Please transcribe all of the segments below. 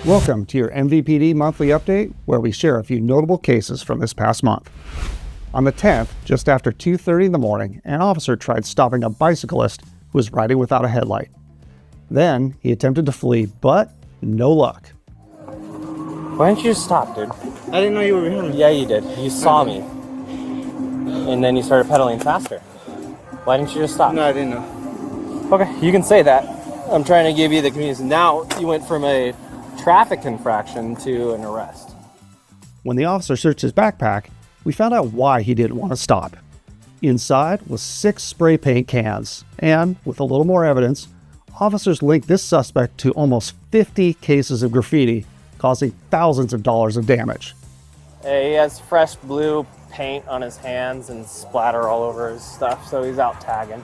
Welcome to your MVPD monthly update, where we share a few notable cases from this past month. On the 10th, just after 2:30 in the morning, an officer tried stopping a bicyclist who was riding without a headlight. Then he attempted to flee, but no luck. Why didn't you just stop, dude? I didn't know you were behind me. Yeah, you did. You saw me. And then you started pedaling faster. Why didn't you just stop? No, I didn't know. Okay, you can say that. I'm trying to give you the convenience. Now you went from a traffic infraction to an arrest. When the officer searched his backpack, we found out why he didn't want to stop. Inside was 6 spray paint cans, and with a little more evidence, officers linked this suspect to almost 50 cases of graffiti, causing thousands of dollars of damage. He has fresh blue paint on his hands and splatter all over his stuff, so he's out tagging.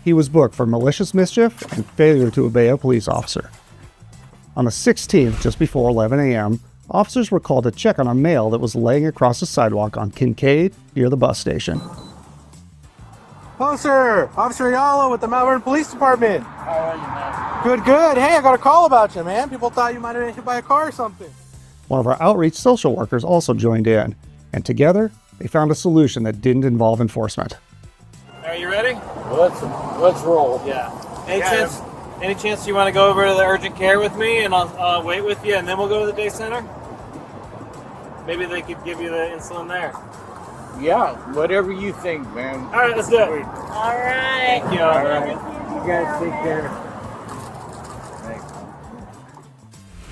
He was booked for malicious mischief and failure to obey a police officer. On the 16th, just before 11 a.m., officers were called to check on a male that was laying across the sidewalk on Kincaid near the bus station. Hello, sir. Officer Ayala with the Mount Vernon Police Department. How are you, man? Good, good. Hey, I got a call about you, man. People thought you might have been hit by a car or something. One of our outreach social workers also joined in, and together, they found a solution that didn't involve enforcement. Are you ready? Let's roll. Yeah. Any chance you want to go over to the urgent care with me and I'll wait with you and then we'll go to the day center? Maybe they could give you the insulin there. Yeah, whatever you think, man. All right, let's do it. All right. Thank you. All right. You guys take care. Thanks.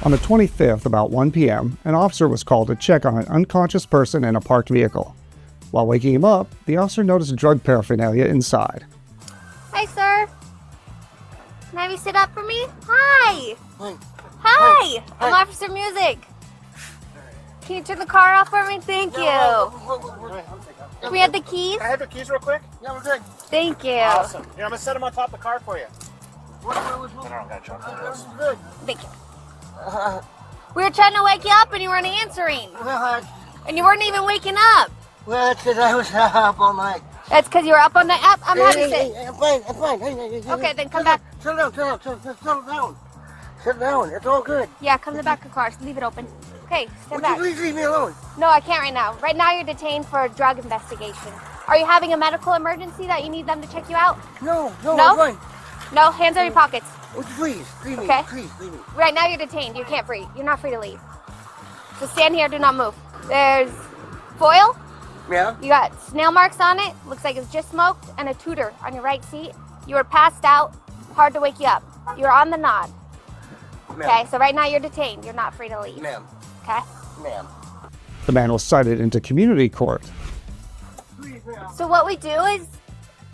On the 25th, about 1 p.m., an officer was called to check on an unconscious person in a parked vehicle. While waking him up, the officer noticed drug paraphernalia inside. Hi, sir. Can I have you sit up for me? Hi. Hi. Hi. I'm Officer Music. Can you turn the car off for me? Thank you. Can we have the keys? Can I have your keys real quick? Yeah, we're good. Thank you. Awesome. Here, I'm going to set them on top of the car for you. Thank you. We were trying to wake you up and you weren't answering. And you weren't even waking up. Well, that's because I was up all night. That's because you were up on the app. I'm happy to sit. I'm fine. Hey, Okay, then come back. Sit down. Sit down. It's all good. Yeah, come to the back of the car. Leave it open. Okay, stand back. Please leave me alone. No, I can't right now. Right now you're detained for a drug investigation. Are you having a medical emergency that you need them to check you out? No, No? I'm fine. No, hands on your pockets. Please, leave me. Okay. Please, leave me. Right now you're detained. You can't free. You're not free to leave. So stand here. Do not move. There's foil. Yeah? You got snail marks on it. Looks like it's just smoked, and a tutor on your right seat. You were passed out. Hard to wake you up. You're on the nod. Ma'am. Okay. So right now you're detained. You're not free to leave. Ma'am. Okay. Ma'am. The man was cited into community court. So what we do is,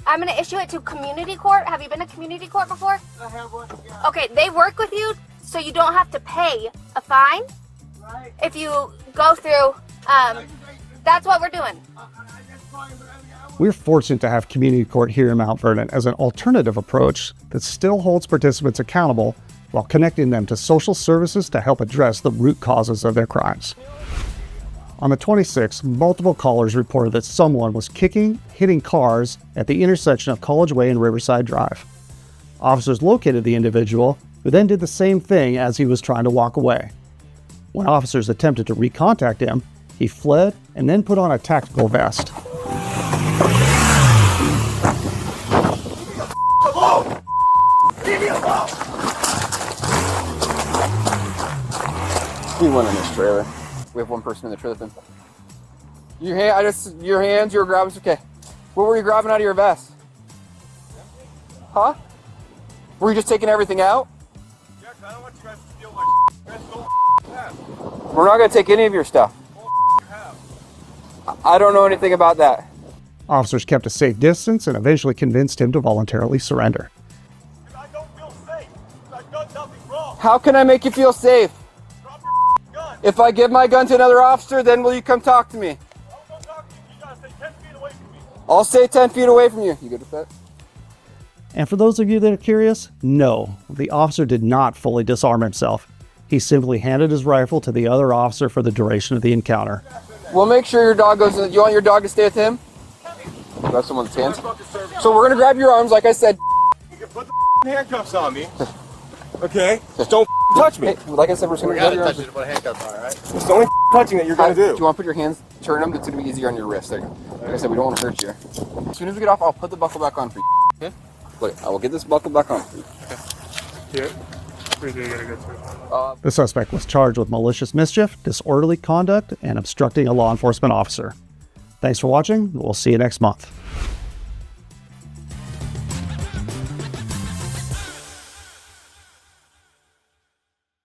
I'm going to issue it to community court. Have you been to community court before? I have one. Yeah. Okay, they work with you so you don't have to pay a fine Right. if you go through. That's what we're doing. That's fine, but We're fortunate to have community court here in Mount Vernon as an alternative approach that still holds participants accountable while connecting them to social services to help address the root causes of their crimes. On the 26th, multiple callers reported that someone was hitting cars at the intersection of College Way and Riverside Drive. Officers located the individual, who then did the same thing as he was trying to walk away. When officers attempted to recontact him, he fled and then put on a tactical vest. We went in this trailer. We have one person in the trailer with him. Your hands, you were grabbing, okay. What were you grabbing out of your vest? Huh? Were you just taking everything out? Yeah, I don't want you guys to steal my Guys, don't have. We're not gonna take any of your stuff. You have. I don't know anything about that. Officers kept a safe distance and eventually convinced him to voluntarily surrender. I don't feel safe. I've done nothing wrong. How can I make you feel safe? Drop your gun. If I give my gun to another officer, then will you come talk to me? I'll go talk to you. You gotta stay 10 feet away from me. I'll stay 10 feet away from you. You good with that? And for those of you that are curious, no, the officer did not fully disarm himself. He simply handed his rifle to the other officer for the duration of the encounter. We'll make sure your dog goes in. You want your dog to stay with him? Grab someone's hands. So we're gonna grab your arms, like I said. You can put the handcuffs on me. Okay? Just don't touch me. Hey, like I said, we're just gonna gotta go touch it when handcuffs are, right? It's the only touching that you're gonna Do do. you want to put your hands, turn them? It's gonna be easier on your wrist. Like I said, we don't want to hurt you. As soon as we get off, I'll put the buckle back on for you. Okay? Look, I will get this buckle back on for you. Yeah. Where's he gonna go to? The suspect was charged with malicious mischief, disorderly conduct, and obstructing a law enforcement officer. Thanks for watching. We'll see you next month.